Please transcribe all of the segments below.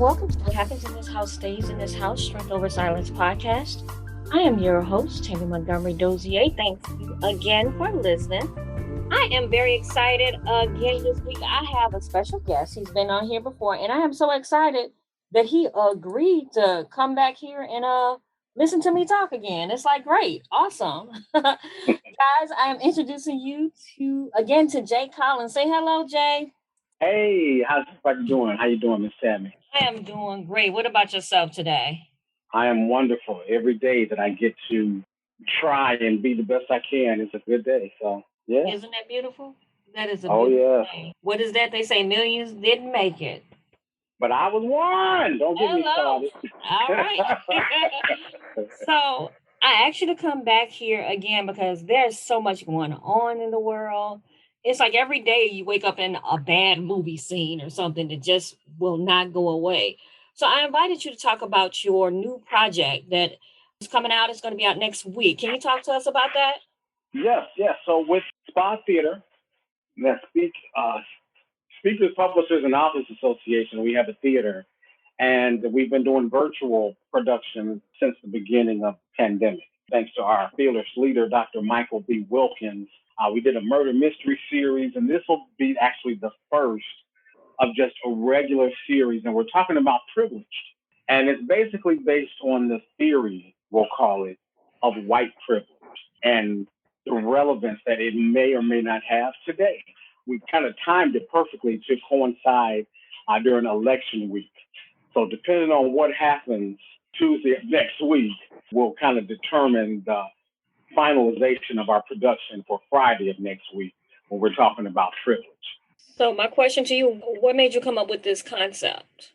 welcome to What Happens in This House Stays in This House, Strength Over Silence podcast. I am your host, Tammy Montgomery Dozier. Thanks again for listening. I am very excited again this week. I have a special guest. He's been on here before, and I am so excited that he agreed to come back here and listen to me talk again. It's like, great, awesome. Guys, I am introducing you to Jay Collins. Say hello, Jay. Hey, how's everybody doing? How you doing, Miss Tammy? I am doing great. What about yourself today? I am wonderful. Every day that I get to try and be the best I can is a good day. So, yeah. Isn't that beautiful? That is a beautiful thing. What is that? They say millions didn't make it. But I was one. Don't get me started. All right. So I asked you to come back here again because there's so much going on in the world. It's like every day you wake up in a bad movie scene or something that just will not go away. So I invited you to talk about your new project that is coming out. It's going to be out next week. Can you talk to us about that? Yes. So with Spa Theater, that Speakers, Publishers, and Authors Association, we have a theater, and we've been doing virtual productions since the beginning of the pandemic. Thanks to our fearless leader, Dr. Michael B. Wilkins. We did a murder mystery series, and this will be actually the first of just a regular series. And we're talking about privilege. And it's basically based on the theory, we'll call it, of white privilege and the relevance that it may or may not have today. We kind of timed it perfectly to coincide during election week. So depending on what happens Tuesday of next week, will kind of determine the finalization of our production for Friday of next week when we're talking about privilege. So my question to you, what made you come up with this concept?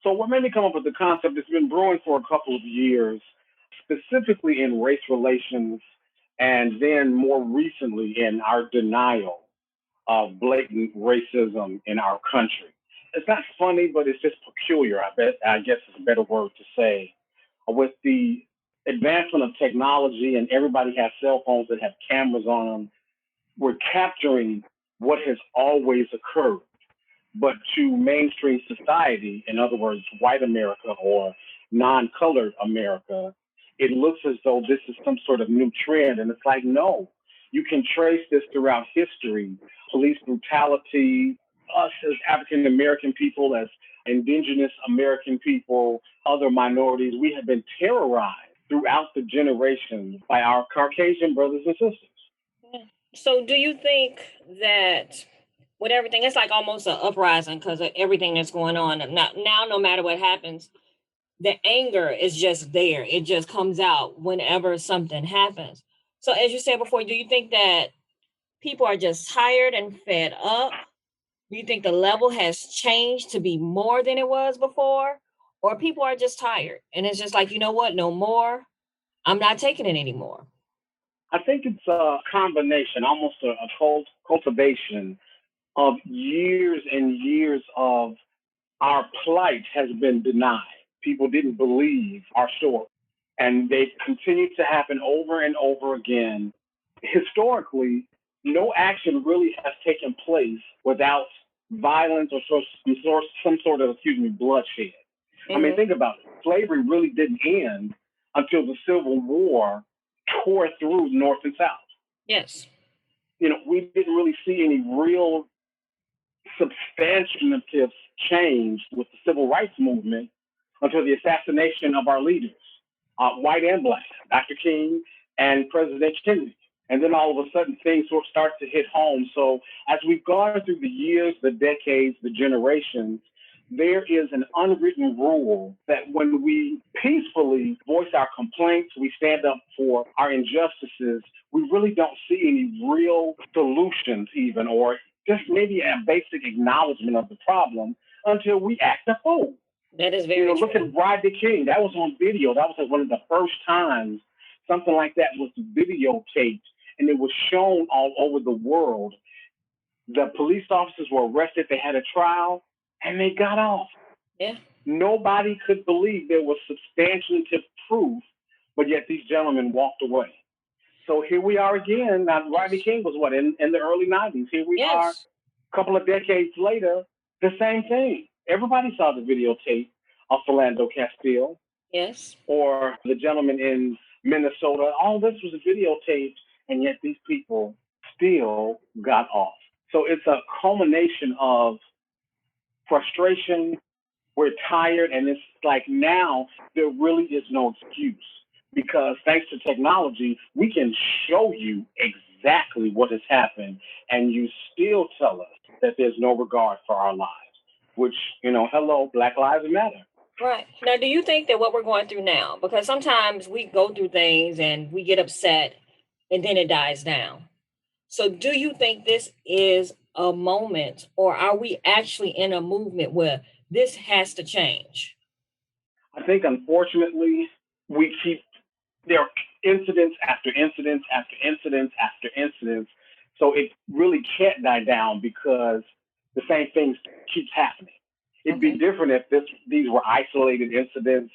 So what made me come up with the concept has been brewing for a couple of years, specifically in race relations, and then more recently in our denial of blatant racism in our country. It's not funny, but it's just peculiar, I guess is a better word to say. With the advancement of technology and everybody has cell phones that have cameras on them, we're capturing what has always occurred. But to mainstream society, in other words, white America or non-colored America, it looks as though this is some sort of new trend. And it's like, no, you can trace this throughout history. Police brutality, us as African American people, as indigenous American people, other minorities, we have been terrorized throughout the generations by our Caucasian brothers and sisters. So do you think that with everything, it's like almost an uprising because of everything that's going on now, no matter what happens, the anger is just there. It just comes out whenever something happens. So as you said before, do you think that people are just tired and fed up? Do you think the level has changed to be more than it was before? Or people are just tired and it's just like, you know what, no more. I'm not taking it anymore. I think it's a combination, almost a cultivation of years and years of our plight has been denied. People didn't believe our story. And they continue to happen over and over again. Historically, no action really has taken place without violence or some sort of, bloodshed. Mm-hmm. I mean, think about it. Slavery really didn't end until the Civil War tore through North and South. Yes. We didn't really see any real substantive change with the Civil Rights Movement until the assassination of our leaders, white and black, Dr. King and President Kennedy. And then all of a sudden things sort of start to hit home. So as we've gone through the years, the decades, the generations, there is an unwritten rule that when we peacefully voice our complaints, we stand up for our injustices, we really don't see any real solutions even, or just maybe a basic acknowledgement of the problem until we act a fool. That is very true. Look at Rodney King. That was on video. That was one of the first times something like that was videotaped, and it was shown all over the world. The police officers were arrested. They had a trial, and they got off. Yeah. Nobody could believe there was substantive proof, but yet these gentlemen walked away. So here we are again. Now, Rodney King was in the early 90s. Here we are, a couple of decades later, the same thing. Everybody saw the videotape, of Philando Castile, Yes. or the gentleman in Minnesota. All this was videotaped, and yet these people still got off. So it's a culmination of frustration. We're tired, and it's like now there really is no excuse because thanks to technology, we can show you exactly what has happened, and you still tell us that there's no regard for our lives, which, hello, Black Lives Matter. Right. Now, do you think that what we're going through now, because sometimes we go through things and we get upset and then it dies down. So do you think this is a moment, or are we actually in a movement where this has to change? I think, unfortunately, we keep there are incidents after incidents after incidents after incidents. So it really can't die down because the same things keeps happening. It'd be Okay. different if these were isolated incidents,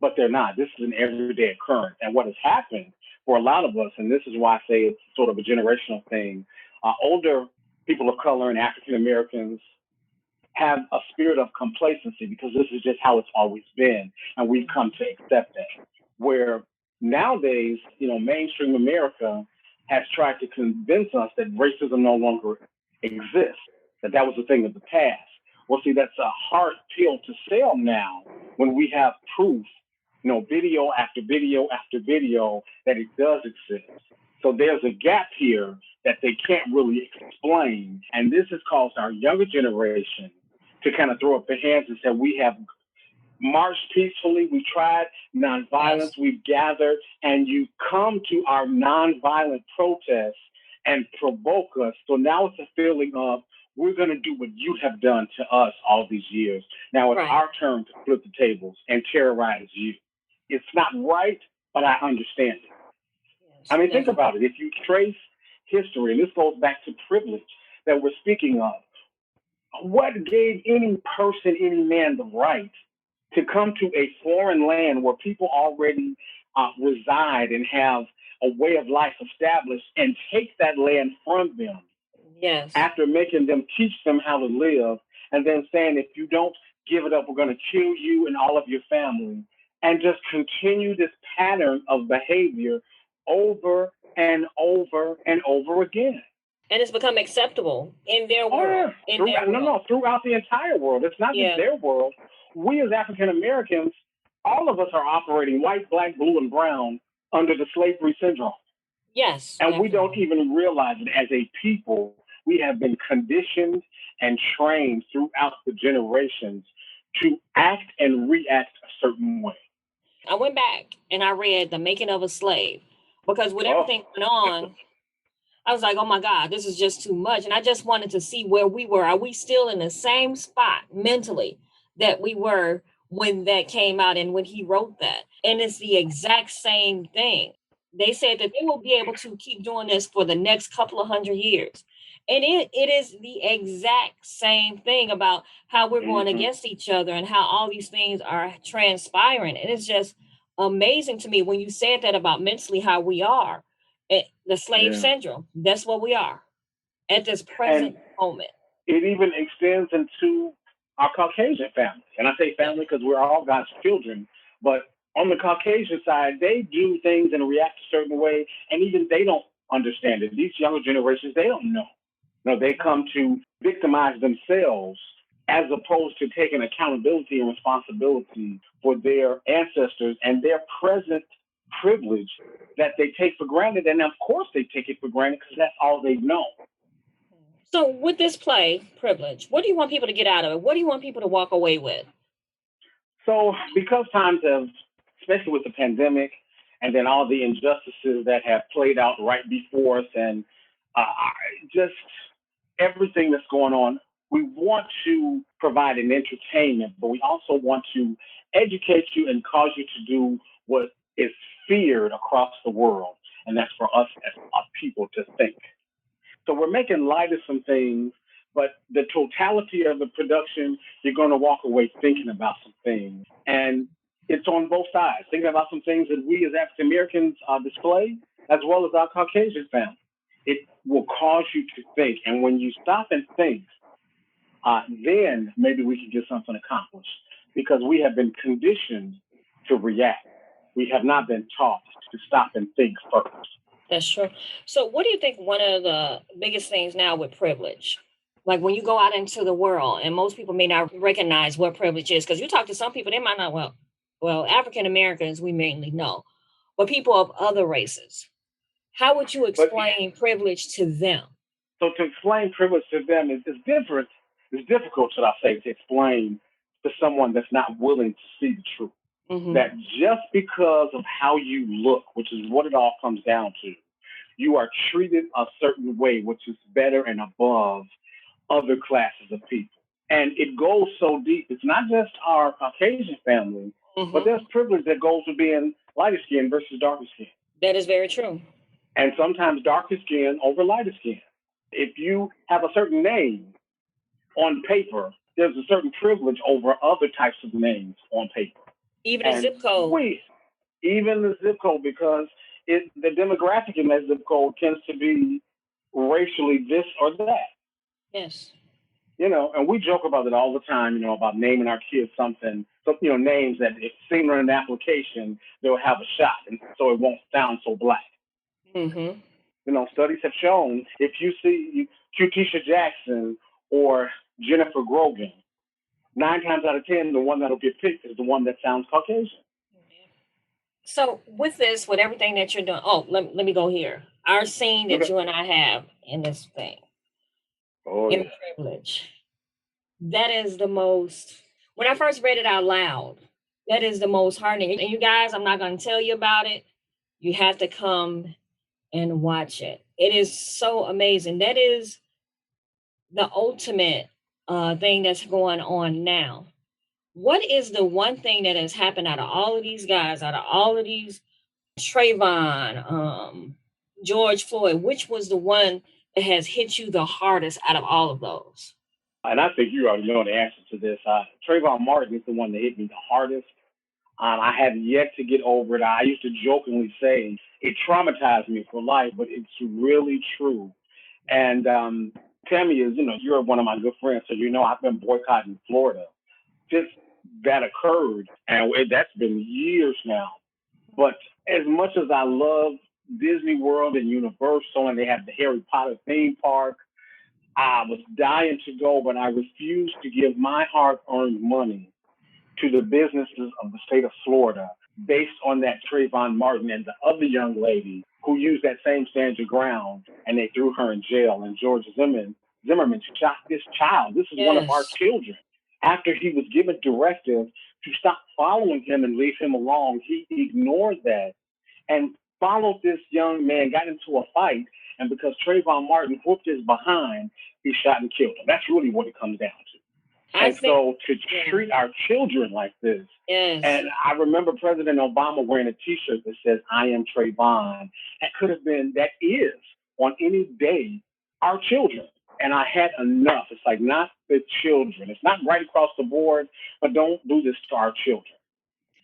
but they're not. This is an everyday occurrence. And what has happened for a lot of us, and this is why I say it's sort of a generational thing, older people of color and African Americans have a spirit of complacency because this is just how it's always been, and we've come to accept that. Where nowadays, mainstream America has tried to convince us that racism no longer exists, that was a thing of the past. Well, see, that's a hard pill to sell now when we have proof, video after video after video that it does exist. So there's a gap here that they can't really explain. And this has caused our younger generation to kind of throw up their hands and say, we have marched peacefully, we tried nonviolence, Yes. we've gathered, and you come to our nonviolent protests and provoke us. So now it's a feeling of, we're going to do what you have done to us all these years. Now it's Right. our turn to flip the tables and terrorize you. It's not right, but I understand it. I Yes. mean, think Yes. about it. If you trace history, and this goes back to privilege that we're speaking of, what gave any person, any man, the right to come to a foreign land where people already reside and have a way of life established and take that land from them Yes. after making them teach them how to live, and then saying, if you don't give it up, we're going to kill you and all of your family, and just continue this pattern of behavior over and over and over again. And it's become acceptable in their Oh world. yeah, In their world. throughout the entire world. It's not just Yeah. their world. We as African Americans, all of us are operating white, black, blue, and brown under the slavery syndrome. Yes. And we don't Definitely. even realize it as a people. We have been conditioned and trained throughout the generations to act and react a certain way. I went back and I read The Making of a Slave, because with Oh, everything going on, I was like, oh my God, this is just too much. And I just wanted to see where we were. Are we still in the same spot mentally that we were when that came out and when he wrote that? And it's the exact same thing. They said that they will be able to keep doing this for the next couple of 100 years. And it is the exact same thing about how we're going mm-hmm. against each other and how all these things are transpiring. And it's just amazing to me when you said that about mentally how we are. The slave Yeah. syndrome. That's what we are at this And present moment. it even extends into our Caucasian family. And I say Yes. family because we're all God's children. But on the Caucasian side, they do things and react a certain way, and even they don't understand it. These younger generations, they don't know. No, they come to victimize themselves as opposed to taking accountability and responsibility for their ancestors and their present privilege that they take for granted. And of course, they take it for granted because that's all they've known. So with this play, Privilege, what do you want people to get out of it? What do you want people to walk away with? So, because times have, especially with the pandemic, and then all the injustices that have played out right before us, and just everything that's going on, we want to provide an entertainment, but we also want to educate you and cause you to do what is feared across the world, and that's for us as a people to think. So we're making light of some things, but the totality of the production, you're going to walk away thinking about some things. And it's on both sides, thinking about some things that we as African Americans display, as well as our Caucasian family. It will cause you to think. And when you stop and think, then maybe we can get something accomplished. because we have been conditioned to react. We have not been taught to stop and think first. That's true. So, what do you think one of the biggest things now with privilege? Like when you go out into the world, and most people may not recognize what privilege is, because you talk to some people, they might not. Well, African Americans we mainly know, but people of other races, how would you But explain privilege to them? so to explain privilege to them is different. It's difficult, should I say, to explain to someone that's not willing to see the truth. Hmm. That just because of how you look, which is what it all comes down to, you are treated a certain way, which is better and above other classes of people. And it goes so deep. It's not just our Caucasian family, but Hmm. there's privilege that goes with being lighter skin versus darker skin. That is very true. And sometimes darker skin over lighter skin. If you have a certain name on paper, there's a certain privilege over other types of names on paper. Even a And zip code. we, even the zip code, because the demographic in that zip code tends to be racially this or that. Yes. And we joke about it all the time, about naming our kids something, so, names that if seen on an application, they'll have a shot, and so it won't sound so black. Hmm. Studies have shown if you see Qtisha Jackson or Jennifer Grogan, 9 times out of 10, the one that'll get picked is the one that sounds Caucasian. So with this, with everything that you're doing, oh, let me go here. Our scene that Okay. you and I have in this thing, Oh in yeah. privilege, that is the most, when I first read it out loud, that is the most heartening. And you guys, I'm not going to tell you about it. You have to come and watch it. It is so amazing. That is the ultimate thing that's going on now. What is the one thing that has happened out of all of these guys, out of all of these Trayvon, George Floyd, which was the one that has hit you the hardest out of all of those? And I think you already know the answer to this. Trayvon Martin is the one that hit me the hardest. I have yet to get over it. I used to jokingly say it traumatized me for life, but it's really true. And Tammy is, you're one of my good friends, so I've been boycotting Florida. Just that occurred, and that's been years now. But as much as I love Disney World and Universal, and they have the Harry Potter theme park, I was dying to go, but I refused to give my hard-earned money to the businesses of the state of Florida based on that Trayvon Martin and the other young lady who used that same stand your ground, and they threw her in jail. And George Zimmerman shot this child. This is one of our Yes. children. After he was given directive to stop following him and leave him alone, he ignored that and followed this young man, got into a fight, and because Trayvon Martin whooped his behind, he shot and killed him. That's really what it comes down to. I And think, so to yeah, treat our children like this, yes. and I remember President Obama wearing a T-shirt that says "I am Trayvon." That could have been, that is, on any day, our children. And I had enough. It's like not the children. It's not right across the board, but don't do this to our children.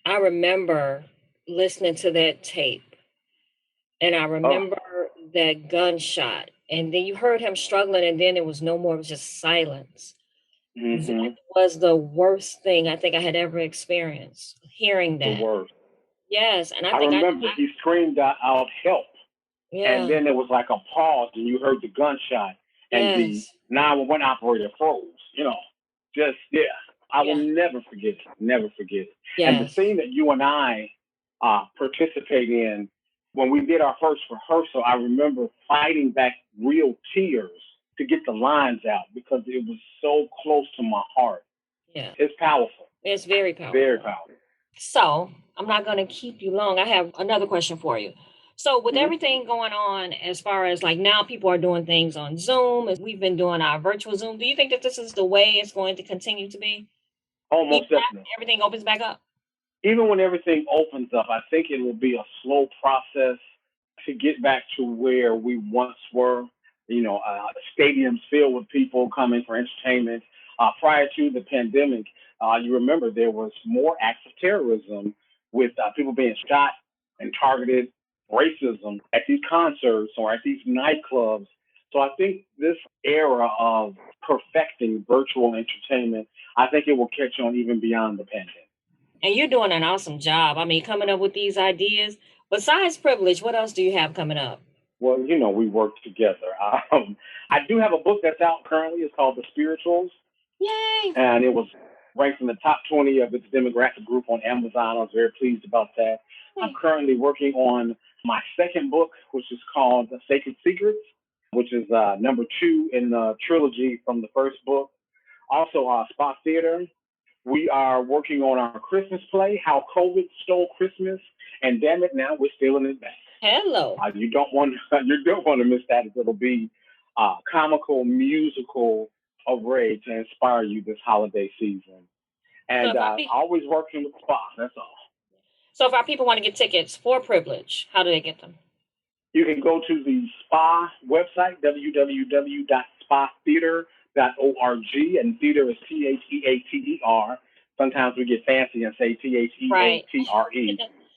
I remember listening to that tape, and I Oh, remember that gunshot, and then you heard him struggling, and then there was no more, it was just silence. That mm-hmm. was the worst thing I think I had ever experienced, hearing The that. worst. Yes, and I I think remember he screamed out help. And yeah, then there was like a pause, and you heard the gunshot, and the yes, 911 operator froze. Just yeah. I will yeah, never forget it. Never forget it. And the yes. thing that you and I participate in when we did our first rehearsal, I remember fighting back real tears to get the lines out because it was so close to my heart. Yeah, It's powerful, it's very very powerful. powerful. So I'm not going to keep you long. I have another question for you. So with Hmm. everything going on, as far as like now people are doing things on Zoom, as we've been doing our virtual Zoom, do you think that this is the way it's going to continue to be? Almost Even after definitely. everything opens back up? Even when everything opens up, I think it will be a slow process to get back to where we once were. Stadiums filled with people coming for entertainment. Prior to the pandemic, you remember there was more acts of terrorism with people being shot and targeted, racism at these concerts or at these nightclubs So I think this era of perfecting virtual entertainment, I think it will catch on even beyond the pandemic. And you're doing an awesome job. I mean, coming up with these ideas. Besides Privilege, what else do you have coming up? Well, we work together. I do have a book that's out currently. It's called The Spirituals. Yay! And it was ranked in the top 20 of its demographic group on Amazon. I was very pleased about that. I'm currently working on my second book, which is called The Sacred Secrets, which is number 2 in the trilogy from the first book. Also, Spa Theater. We are working on our Christmas play, How COVID Stole Christmas, and damn it, now we're stealing it back. Hello. You don't want to miss that. It'll be comical, musical array to inspire you this holiday season. And so always working with Spa. That's all. So if our people want to get tickets for Privilege, how do they get them? You can go to the Spa website, www.spatheater.org, and theater is Theater. Sometimes we get fancy and say Theatre. Right.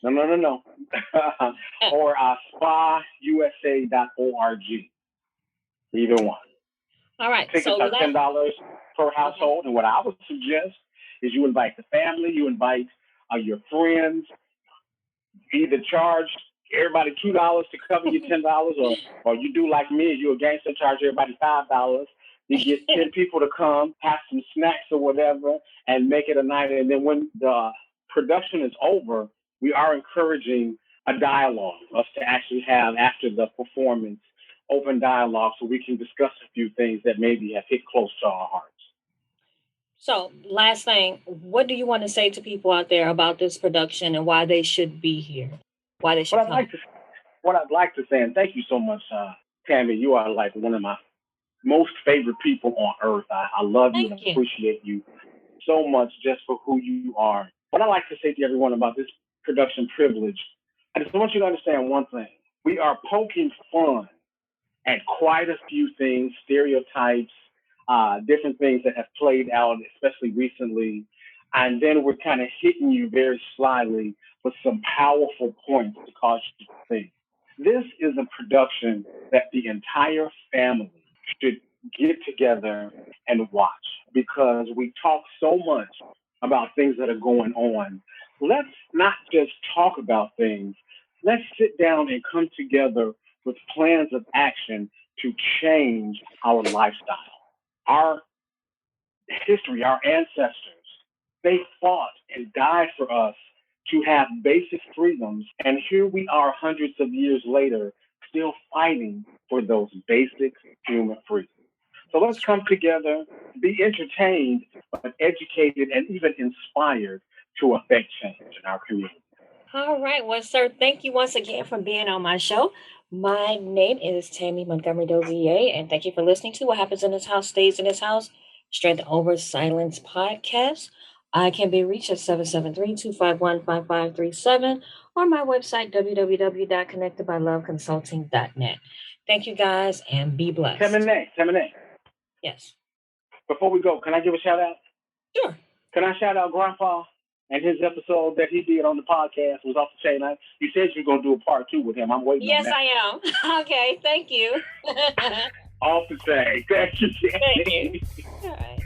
No. Or spausa.org. Either one. All right. Tickets are $10 per household. And what I would suggest is you invite the family, you invite your friends, either charge everybody $2 to cover your $10, or you do like me, you're a gangster, charge everybody $5. You get 10 people to come, have some snacks or whatever, and make it a night. And then when the production is over, we are encouraging a dialogue, us to actually have, after the performance, open dialogue so we can discuss a few things that maybe have hit close to our hearts. So, last thing, what do you want to say to people out there about this production and why they should be here? Why they should come? What I'd like to say, and thank you so much, Tammy, you are like one of my most favorite people on earth. I love you and appreciate you so much just for who you are. What I'd like to say to everyone about this production Privilege, I just want you to understand one thing. We are poking fun at quite a few things, stereotypes, different things that have played out, especially recently. And then we're kind of hitting you very slyly with some powerful points to cause you to think. This is a production that the entire family should get together and watch, because we talk so much about things that are going on. Let's not just talk about things. Let's sit down and come together with plans of action to change our lifestyle. Our history, our ancestors, they fought and died for us to have basic freedoms. And here we are hundreds of years later, still fighting for those basic human freedoms. So let's come together, be entertained, but educated and even inspired to affect change in our community. All right. Well, sir, thank you once again for being on my show. My name is Tammy Montgomery Dozier, and thank you for listening to What Happens in This House Stays in This House, Strength Over Silence podcast. I can be reached at 773-251-5537 or my website, www.connectedbyloveconsulting.net. Thank you, guys, and be blessed. Tamine. Yes. Before we go, can I give a shout out? Sure. Can I shout out Grandpa and his episode that he did on the podcast was off the chain? You said you were going to do a part 2 with him. I'm waiting on that. Yes, I am. Okay, thank you. Off the chain. Thank you. Thank you. All right.